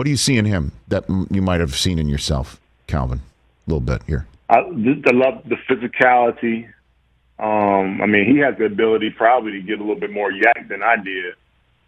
What do you see in him that you might have seen in yourself, Calvin? A little bit here. I love the physicality. I mean, he has the ability probably to get a little bit more yak than I did.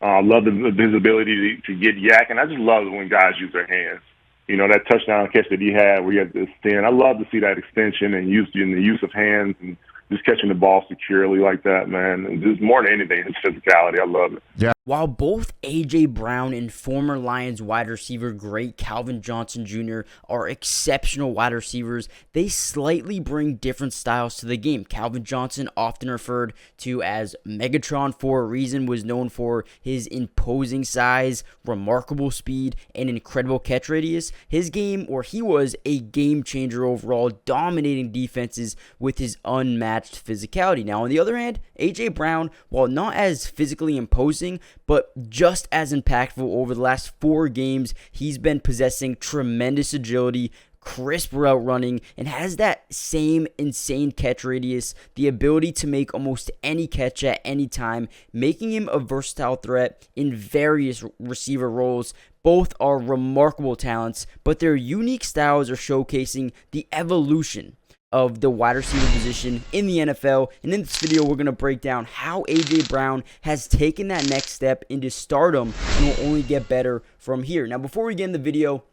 I love his ability to get yak, and I just love when guys use their hands. You know, that touchdown catch that he had where he had to extend. I love to see that extension and the use of hands and just catching the ball securely like that, man. And just more than anything, his physicality. I love it. Yeah. While both A.J. Brown and former Lions wide receiver great Calvin Johnson Jr. are exceptional wide receivers, they slightly bring different styles to the game. Calvin Johnson, often referred to as Megatron for a reason, was known for his imposing size, remarkable speed, and incredible catch radius. His game, or he was a game changer overall, dominating defenses with his unmatched physicality. Now, on the other hand, A.J. Brown, while not as physically imposing, but just as impactful over the last 4 games, he's been possessing tremendous agility, crisp route running, and has that same insane catch radius, the ability to make almost any catch at any time, making him a versatile threat in various receiver roles. Both are remarkable talents, but their unique styles are showcasing the evolution of the wide receiver position in the NFL. And in this video, we're going to break down how A.J. Brown has taken that next step into stardom and will only get better from here. Now, before we get in the video,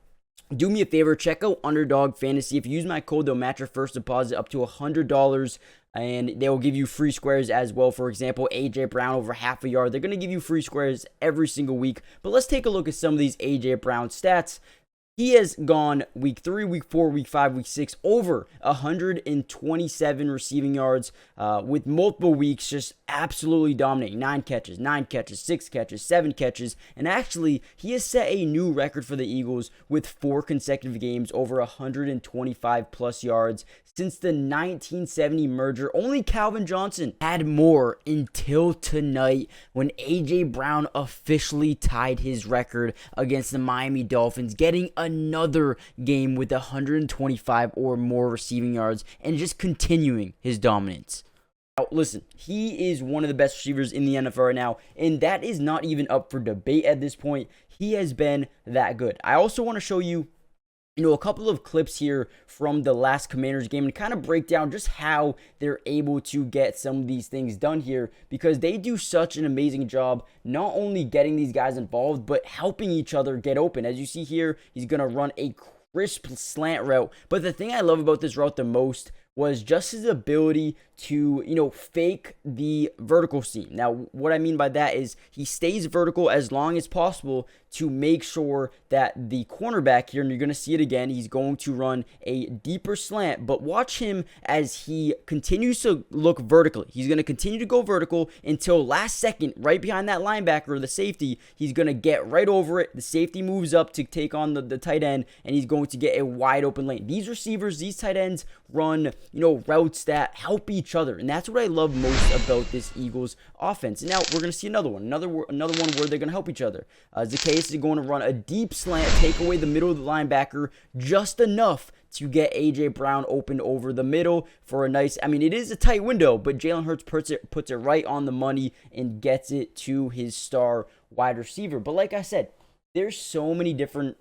do me a favor, check out Underdog Fantasy. If you use my code, they'll match your first deposit up to $100, and they will give you free squares as well. For example, A.J. Brown over half a yard. They're going to give you free squares every single week. But let's take a look at some of these A.J. Brown stats. He has gone week 3, week 4, week 5, week 6, over 127 receiving yards with multiple weeks just absolutely dominating. 9 catches, 9 catches, 6 catches, 7 catches. And actually, he has set a new record for the Eagles with 4 consecutive games over 125 plus yards. Since the 1970 merger, only Calvin Johnson had more until tonight when A.J. Brown officially tied his record against the Miami Dolphins, getting another game with 125 or more receiving yards and just continuing his dominance. Now, listen, he is one of the best receivers in the NFL right now, and that is not even up for debate at this point. He has been that good. I also want to show you a couple of clips here from the last Commanders game and kind of break down just how they're able to get some of these things done here, because they do such an amazing job not only getting these guys involved, but helping each other get open. As you see here, he's going to run a crisp slant route. But the thing I love about this route the most was just his ability to, fake the vertical seam. Now, what I mean by that is he stays vertical as long as possible to make sure that the cornerback here, and you're going to see it again, he's going to run a deeper slant, but watch him as he continues to look vertically. He's going to continue to go vertical until last second, right behind that linebacker or the safety. He's going to get right over it. The safety moves up to take on the tight end, and he's going to get a wide open lane. These receivers, these tight ends run, routes that help each other, and that's what I love most about this Eagles offense. And now we're going to see another one where they're going to help each other. Zacchaeus is going to run a deep slant, take away the middle of the linebacker just enough to get A.J. Brown open over the middle for a nice, it is a tight window, but Jalen Hurts puts it right on the money and gets it to his star wide receiver. But like I said, there's so many different,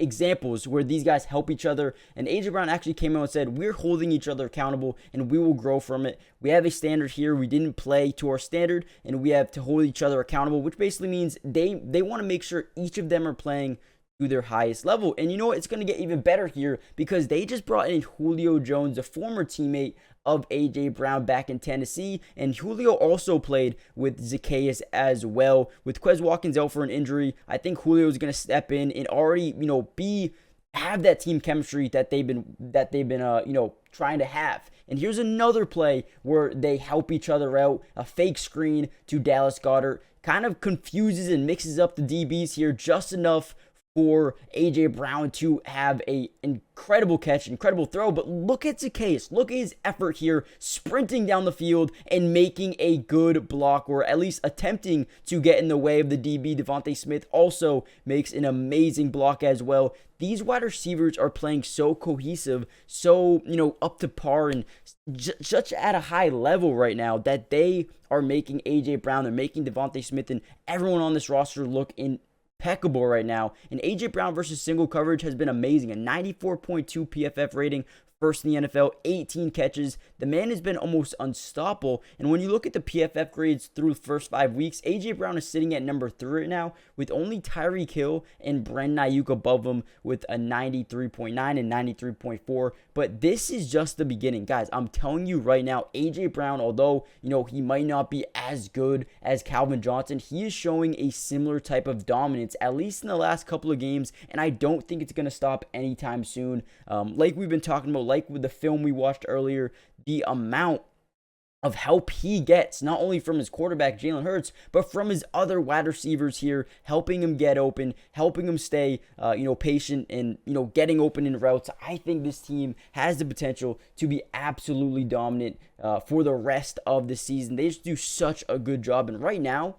examples where these guys help each other, and A.J. Brown actually came out and said, we're holding each other accountable and we will grow from it. We have a standard here. We didn't play to our standard, and we have to hold each other accountable, which basically means they want to make sure each of them are playing to their highest level. And it's going to get even better here because they just brought in Julio Jones, a former teammate of A.J. Brown back in Tennessee, and Julio also played with Zacchaeus as well. With Quez Watkins out for an injury, I think Julio is going to step in and already, have that team chemistry that they've been trying to have. And here's another play where they help each other out. A fake screen to Dallas Goedert kind of confuses and mixes up the DBs here just enough for A.J. Brown to have a incredible catch, incredible throw, but look at Zacchaeus. Look at his effort here, sprinting down the field and making a good block, or at least attempting to get in the way of the DB. Devonta Smith also makes an amazing block as well. These wide receivers are playing so cohesive, so, up to par and such at a high level right now that they are making A.J. Brown, they're making Devonta Smith and everyone on this roster look impeccable right now. And A.J. Brown versus single coverage has been amazing. A 94.2 PFF rating, first in the NFL, 18 catches. The man has been almost unstoppable. And when you look at the PFF grades through the first 5 weeks, A.J. Brown is sitting at number 3 right now, with only Tyreek Hill and Brandon Ayuk above him with a 93.9 and 93.4. But this is just the beginning. Guys, I'm telling you right now, A.J. Brown, although, he might not be as good as Calvin Johnson, he is showing a similar type of dominance, at least in the last couple of games, and I don't think it's going to stop anytime soon. Like we've been talking about, like with the film we watched earlier, the amount of help he gets, not only from his quarterback, Jalen Hurts, but from his other wide receivers here, helping him get open, helping him stay, patient and, getting open in routes. I think this team has the potential to be absolutely dominant for the rest of the season. They just do such a good job. And right now,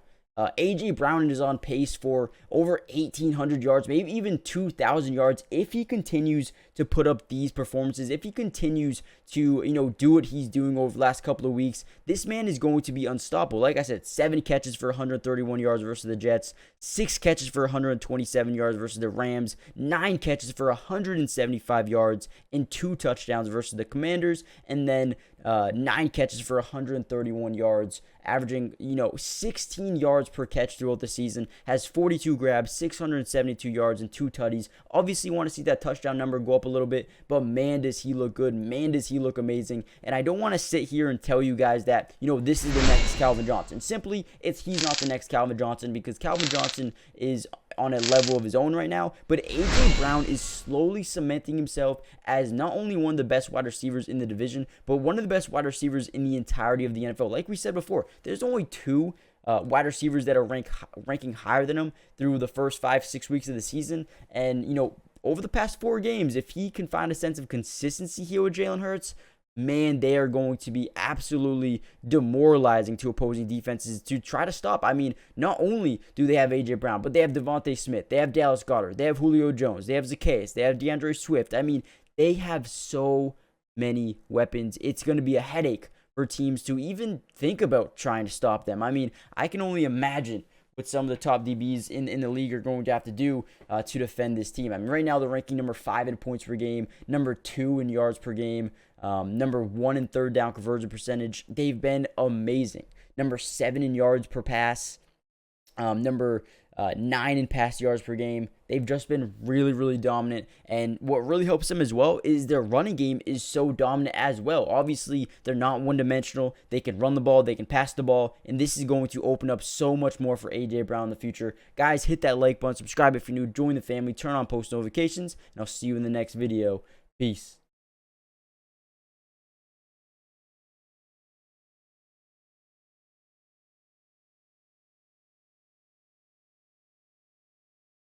A.J. Brown is on pace for over 1,800 yards, maybe even 2,000 yards if he continues to put up these performances, if he continues to, do what he's doing over the last couple of weeks. This man is going to be unstoppable. Like I said, 7 catches for 131 yards versus the Jets, 6 catches for 127 yards versus the Rams, 9 catches for 175 yards, and 2 touchdowns versus the Commanders, and then 9 catches for 131 yards, averaging, 16 yards per catch throughout the season, has 42 grabs, 672 yards, and 2 tutties. Obviously, want to see that touchdown number go up a little bit, but man, does he look good. Man, does he look amazing. And I don't want to sit here and tell you guys that, this is the next Calvin Johnson. Simply, he's not the next Calvin Johnson, because Calvin Johnson is on a level of his own right now, but A.J. Brown is slowly cementing himself as not only one of the best wide receivers in the division, but one of the best wide receivers in the entirety of the NFL. Like we said before, there's only 2 wide receivers that are ranking higher than him through the first 5-6 weeks of the season. And, over the past 4 games, if he can find a sense of consistency here with Jalen Hurts, man, they are going to be absolutely demoralizing to opposing defenses to try to stop. I mean, not only do they have A.J. Brown, but they have Devonta Smith, they have Dallas Goedert, they have Julio Jones, they have Zacchaeus, they have DeAndre Swift. I mean, they have so many weapons. It's going to be a headache for teams to even think about trying to stop them. I mean, I can only imagine what some of the top DBs in the league are going to have to do to defend this team. I mean, right now they're ranking number 5 in points per game, number 2 in yards per game, number 1 in third down conversion percentage. They've been amazing. Number 7 in yards per pass, number 9 in pass yards per game. They've just been really, really dominant. And what really helps them as well is their running game is so dominant as well. Obviously, they're not one-dimensional. They can run the ball, they can pass the ball, and this is going to open up so much more for A.J. Brown in the future. Guys, hit that like button, subscribe if you're new, join the family, turn on post notifications, and I'll see you in the next video. Peace.